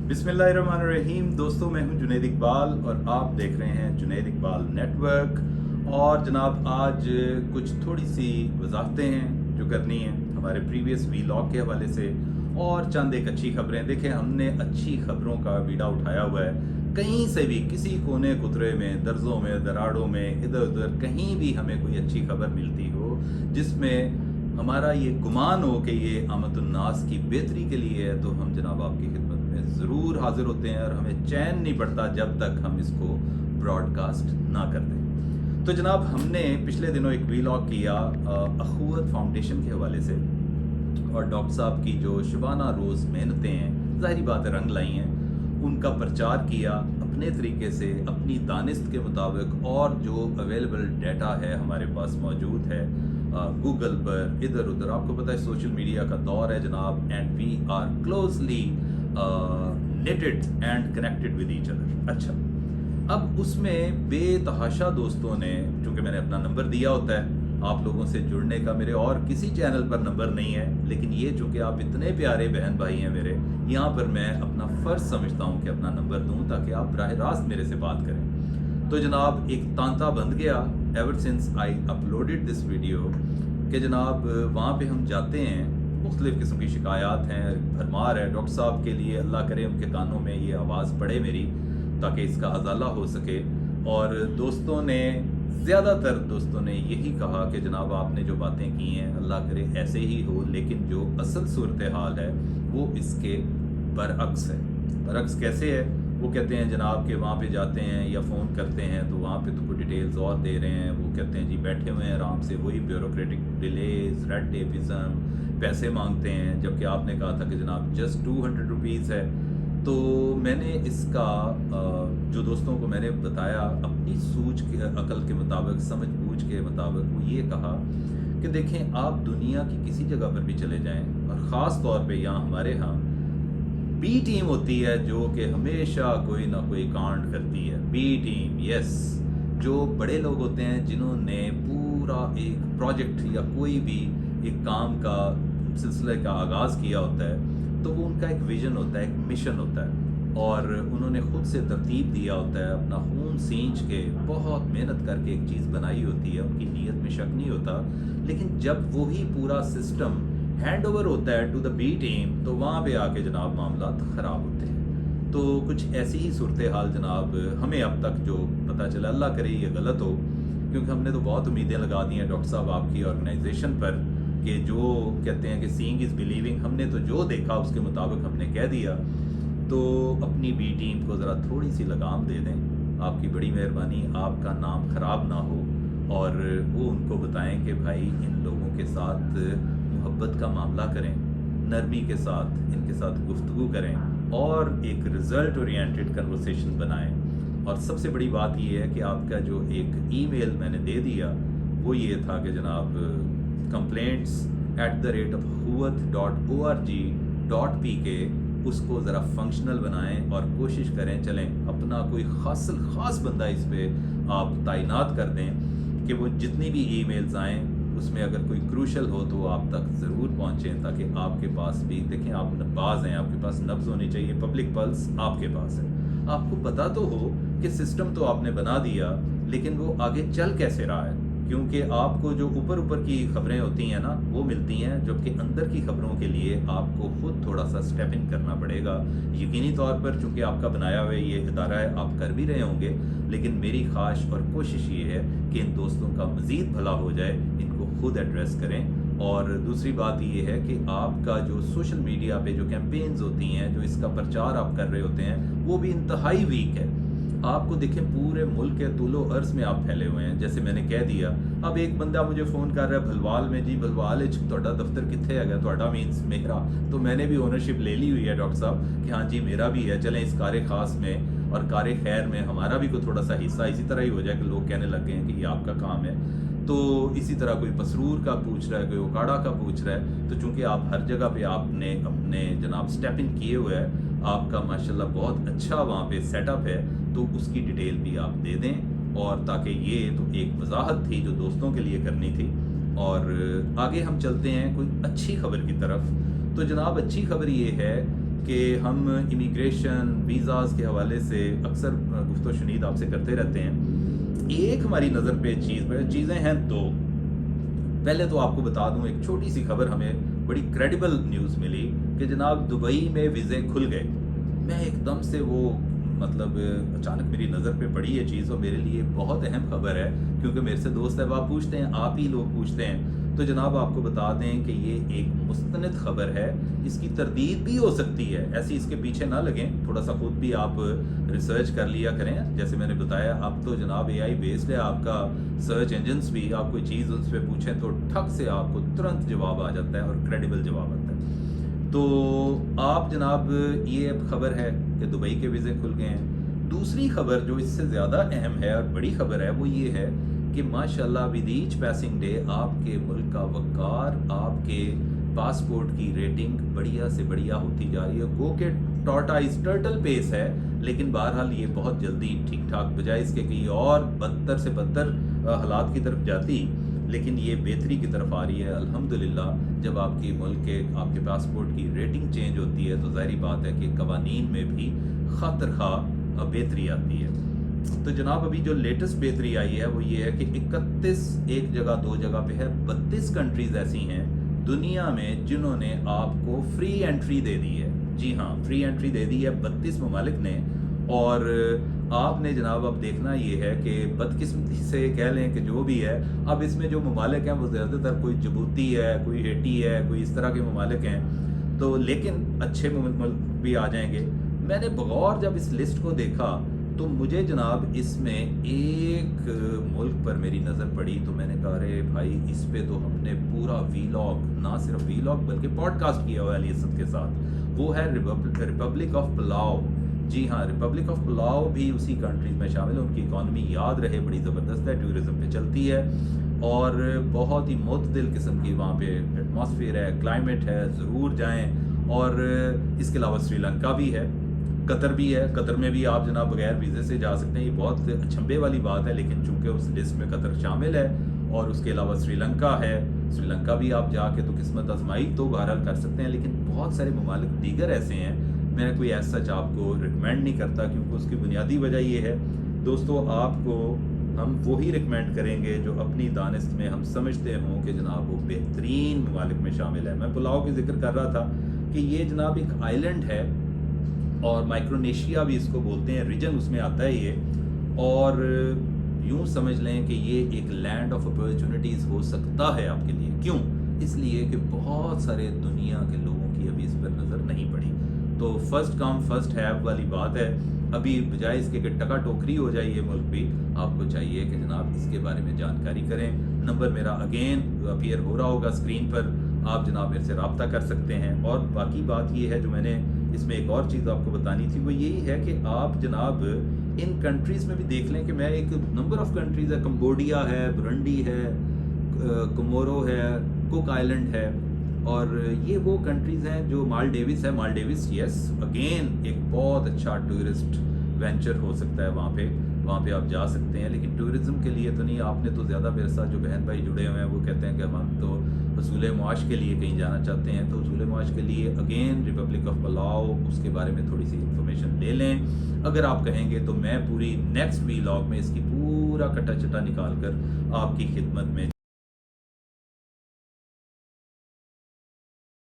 बिस्मिल्लाहिर्रहमानिर्रहीम। दोस्तों, मैं हूं जुनैद इकबाल और आप देख रहे हैं जुनैद इकबाल नेटवर्क। और जनाब, आज कुछ थोड़ी सी वजाहतें हैं जो करनी है हमारे प्रीवियस वीलॉग के हवाले से, और चंद एक अच्छी खबरें। देखें, हमने अच्छी खबरों का बीड़ा उठाया हुआ है। कहीं से भी, किसी कोने कुतरे में, दर्जों में, दराड़ों में, इधर उधर कहीं भी हमें कोई अच्छी खबर मिलती हो जिसमें हमारा ये गुमान हो कि ये आमदुन्नास की बेहतरी के लिए है, तो हम जनाब आपकी खिदमत में ज़रूर हाजिर होते हैं। और हमें चैन नहीं पड़ता जब तक हम इसको ब्रॉडकास्ट ना कर दें। तो जनाब, हमने पिछले दिनों एक वीलॉग किया अखुवत फाउंडेशन के हवाले से, और डॉक्टर साहब की जो शुबाना रोज़ मेहनतें हैं, ज़ाहिरी बात है रंग लाई हैं, उनका प्रचार किया अपने तरीके से, अपनी दानिस्त के मुताबिक। और जो अवेलेबल डाटा है हमारे पास मौजूद है गूगल पर, इधर उधर, आपको पता है सोशल मीडिया का दौर है जनाब, and we are closely knitted and connected with each other. अच्छा, अब उसमें बेतहाशा दोस्तों ने, चूँकि मैंने अपना नंबर दिया होता है आप लोगों से जुड़ने का, मेरे और किसी चैनल पर नंबर नहीं है, लेकिन ये चूँकि आप इतने प्यारे बहन भाई हैं मेरे, यहाँ पर मैं अपना फ़र्ज़ समझता हूँ कि अपना नंबर दूँ ताकि आप बराह रास्त मेरे से बात करें। तो जनाब, एक तांता बंध गया ever since I uploaded this video कि जनाब वहाँ पे हम जाते हैं, मुख्तलिफ़ किस्म की शिकायत हैं, भरमार है। डॉक्टर साहब के लिए अल्लाह करे उनके कानों में ये आवाज़ पड़े मेरी, ताकि इसका अजाला हो सके। और दोस्तों ने, ज़्यादातर दोस्तों ने यही कहा कि जनाब आपने जो बातें की हैं अल्लाह करे ऐसे ही हो, लेकिन जो असल सूरत हाल है वो इसके बरअक्स है। बरअक्स कैसे है? वो कहते हैं जनाब कि वहाँ पे जाते हैं या फ़ोन करते हैं तो वहाँ पे तो कोई डिटेल्स और दे रहे हैं। वो कहते हैं जी बैठे हुए हैं आराम से, वही ब्यूरोक्रेटिक डिलेज, रेड टेपिज़म, पैसे मांगते हैं, जबकि आपने कहा था कि जनाब जस्ट 200 रुपीज़ है। तो मैंने इसका जो दोस्तों को मैंने बताया अपनी सूझ के, अकल के मुताबिक, समझ बूझ के मुताबिक, वो ये कहा कि देखें, आप दुनिया की किसी जगह पर भी चले जाएं, और ख़ास तौर पे यहाँ हमारे यहाँ बी टीम होती है जो कि हमेशा कोई ना कोई कांड करती है। बी टीम, यस, जो बड़े लोग होते हैं जिन्होंने पूरा एक प्रोजेक्ट या कोई भी एक काम का सिलसिले का आगाज़ किया होता है, तो वो उनका एक विजन होता है, एक मिशन होता है, और उन्होंने ख़ुद से तरतीब दिया होता है, अपना खून सींच के, बहुत मेहनत करके एक चीज़ बनाई होती है, उनकी नीयत में शक नहीं होता। लेकिन जब वही पूरा सिस्टम हैंड ओवर होता है टू द बी टीम, तो वहाँ पे आके जनाब मामला ख़राब होते हैं। तो कुछ ऐसी ही सूरत हाल जनाब हमें अब तक जो पता चला, अल्लाह करे ये गलत हो, क्योंकि हमने तो बहुत उम्मीदें लगा दी हैं डॉक्टर साहब आपकी ऑर्गेनाइजेशन पर, कि जो कहते हैं कि सीइंग इज़ बिलीविंग, हमने तो जो देखा उसके मुताबिक हमने कह दिया। तो अपनी बी टीम को ज़रा थोड़ी सी लगाम दे दें, आपकी बड़ी मेहरबानी, आपका नाम ख़राब ना हो। और वो उनको बताएं कि भाई इन लोगों के साथ मोहब्बत का मामला करें, नरमी के साथ इनके साथ गुफ्तगू करें, और एक रिज़ल्ट ओरिएंटेड कन्वर्सेशन बनाएं। और सबसे बड़ी बात ये है कि आपका जो एक ईमेल मैंने दे दिया वो ये था कि जनाब complaints@huwat.org.pk, उसको ज़रा फंक्शनल बनाएं और कोशिश करें, चलें अपना कोई ख़ास बंदा इस पर आप तैनात कर दें कि वो जितनी भी ईमेल्स आएँ उसमें अगर कोई क्रूशल हो तो आप तक ज़रूर पहुँचें, ताकि आपके पास भी, देखें आप नब्बाज हैं, आपके पास नब्ज़ होनी चाहिए, पब्लिक पल्स आपके पास है। आपको पता तो हो कि सिस्टम तो आपने बना दिया, लेकिन वो आगे चल कैसे रहा है, क्योंकि आपको जो ऊपर ऊपर की खबरें होती हैं ना वो मिलती हैं, जबकि अंदर की खबरों के लिए आपको ख़ुद थोड़ा सा स्टेप इन करना पड़ेगा। यकीनी तौर पर चूँकि आपका बनाया हुआ ये इदारा है, आप कर भी रहे होंगे, लेकिन मेरी ख्वाहिश और कोशिश ये है कि इन दोस्तों का मज़ीद भला हो जाए, इनको खुद एड्रेस करें। और दूसरी बात ये है कि आपका जो सोशल मीडिया पे जो कैंपेन्स होती हैं, जो इसका प्रचार आप कर रहे होते हैं, वो भी इंतहाई वीक है। आपको देखें पूरे मुल्क के तुलो अर्ज में आप फैले हुए हैं, जैसे मैंने कह दिया। अब एक बंदा मुझे फ़ोन कर रहा है भलवाल में, जी भलवाल तोड़ा दफ्तर कितने है, तोड़ा मीन्स मेरा, तो मैंने भी ओनरशिप ले ली हुई है डॉक्टर साहब कि हाँ जी मेरा भी है, चलें इस कार्य ख़ास में और कार्य खैर में हमारा भी कोई थोड़ा सा हिस्सा इसी तरह ही हो जाए कि लोग कहने लग गए हैं कि ये आपका काम है। तो इसी तरह कोई पसरूर का पूछ रहा है, कोई ओकाड़ा का पूछ रहा है, तो चूँकि आप हर जगह पे आपने अपने जनाब स्टेप इन किए हुए हैं, आपका माशाल्लाह बहुत अच्छा वहाँ पे सेटअप है, तो उसकी डिटेल भी आप दे दें। और ताकि ये तो एक वजाहत थी जो दोस्तों के लिए करनी थी। और आगे हम चलते हैं कोई अच्छी खबर की तरफ। तो जनाब अच्छी खबर ये है कि हम इमिग्रेशन वीज़ाज़ के हवाले से अक्सर गुफ्तो शुनीद आपसे करते रहते हैं। एक हमारी नज़र पे चीज़ें हैं दो। पहले तो आपको बता दूं, एक छोटी सी खबर हमें बड़ी क्रेडिबल न्यूज़ मिली कि जनाब दुबई में वीज़े खुल गए। मैं एकदम से वो अचानक मेरी नज़र पे पड़ी ये चीज़ और मेरे लिए बहुत अहम खबर है, क्योंकि मेरे से दोस्त अहबाब पूछते हैं, आप ही लोग पूछते हैं। तो जनाब आपको बता दें कि ये एक मुस्तनद खबर है, इसकी तरदीद भी हो सकती है, ऐसी इसके पीछे ना लगें, थोड़ा सा खुद भी आप रिसर्च कर लिया करें। जैसे मैंने बताया, अब तो जनाब AI बेस्ड है, आपका सर्च इंजन्स भी, आप कोई चीज़ उस पर पूछें तो ठक से आपको तुरंत जवाब आ जाता है और क्रेडिबल जवाब आता है। तो आप जनाब, ये अब खबर है कि दुबई के वीज़े खुल गए हैं। दूसरी खबर जो इससे ज़्यादा अहम है और बड़ी खबर है वो ये है कि माशाल्लाह विद ईच पासिंग डे आपके मुल्क का वक़ार, आपके पासपोर्ट की रेटिंग बढ़िया से बढ़िया होती जा रही है। गो के टर्टल पेस है, लेकिन बहरहाल ये बहुत जल्दी ठीक ठाक, बजाय इसके कि और बदतर से बदतर हालात की तरफ जाती, लेकिन ये बेहतरी की तरफ आ रही है अल्हम्दुलिल्लाह। जब आपकी मुल्क के आपके पासपोर्ट की रेटिंग चेंज होती है तो ज़ाहिर बात है कि कवानीन में भी खातिर-खा बेहतरी आती है। तो जनाब अभी जो लेटेस्ट बेहतरी आई है वो ये है कि 31 एक जगह दो जगह पे है, 32 कंट्रीज़ ऐसी हैं दुनिया में जिन्होंने आपको फ्री एंट्री दे दी है। जी हाँ, फ्री एंट्री दे दी है 32 ममालिक ने। और आपने जनाब अब देखना ये है कि बदकिस्मती से कह लें कि जो भी है, अब इसमें जो ममालिक हैं वो ज़्यादातर कोई जिबूती है, कोई हेटी है, कोई इस तरह के ममालिक हैं। तो लेकिन अच्छे मुल्क भी आ जाएंगे। मैंने बगौर जब इस लिस्ट को देखा तो मुझे जनाब इसमें एक मुल्क पर मेरी नज़र पड़ी, तो मैंने कहा अरे भाई, इस पे तो हमने पूरा वीलॉग, ना सिर्फ वीलॉग बल्कि पॉडकास्ट किया हुआ है अलीसद के साथ। वो है रिपब्लिक ऑफ पलाव। जी हाँ, रिपब्लिक ऑफ पलाव भी उसी कंट्रीज में शामिल है। उनकी इकॉनमी याद रहे बड़ी ज़बरदस्त है, टूरिज़म पे चलती है और बहुत ही मुतदिल किस्म की वहाँ पे एटमॉस्फेयर है, क्लाइमेट है, ज़रूर जाएँ। और इसके अलावा श्रीलंका भी है, कतर भी है। कतर में भी आप जनाब बगैर वीज़े से जा सकते हैं। ये बहुत अचंभे वाली बात है, लेकिन चूंकि उस लिस्ट में कतर शामिल है और उसके अलावा श्रीलंका है, श्रीलंका भी आप जाके तो किस्मत आजमाई तो बहरहाल कर सकते हैं। लेकिन बहुत सारे ममालिक दीगर ऐसे हैं, मैं कोई ऐसा सच आपको रिकमेंड नहीं करता, क्योंकि उसकी बुनियादी वजह ये है दोस्तों, आपको हम वही रिकमेंड करेंगे जो अपनी दानिश में हम समझते हों कि जनाब वो बेहतरीन ममालिक में शामिल है। मैं पुलाव की जिक्र कर रहा था कि ये जनाब एक आइलैंड है और माइक्रोनेशिया भी इसको बोलते हैं, रीजन उसमें आता है ये। और यूँ समझ लें कि ये एक लैंड ऑफ अपॉर्चुनिटीज़ हो सकता है आपके लिए। क्यों? इसलिए कि बहुत सारे दुनिया के लोगों की अभी इस पर नज़र नहीं पड़ी। तो फर्स्ट कम फर्स्ट हैव वाली बात है। अभी बजाय इसके कि टका टोकरी हो जाए ये मुल्क भी, आपको चाहिए कि जनाब इसके बारे में जानकारी करें। नंबर मेरा अगेन अपीयर हो रहा होगा स्क्रीन पर, आप जनाब मेरे से रब्ता कर सकते हैं। और बाकी बात ये है, जो मैंने इसमें एक और चीज़ आपको बतानी थी, वो यही है कि आप जनाब इन कंट्रीज़ में भी देख लें कि मैं एक नंबर ऑफ़ कंट्रीज़ है, कंबोडिया है, बुरुंडी है, कोमोरो है, कुक आइलैंड है, और ये वो कंट्रीज़ हैं जो मालदीव्स है। मालदीव्स यस, अगेन एक बहुत अच्छा टूरिस्ट वेंचर हो सकता है वहाँ पे आप जा सकते हैं। लेकिन टूरिज़्म के लिए तो नहीं, आपने तो ज़्यादा मेरे साथ जो बहन भाई जुड़े हुए हैं वो कहते हैं कि हम तो हसूल मुआश के लिए कहीं जाना चाहते हैं। तो हसूल मुआश के लिए अगेन रिपब्लिक ऑफ पलाव, उसके बारे में थोड़ी सी इन्फॉर्मेशन ले लें। अगर आप कहेंगे तो मैं पूरी नेक्स्ट वीलॉग में इसकी पूरा कटा चटा निकाल कर आपकी खिदमत में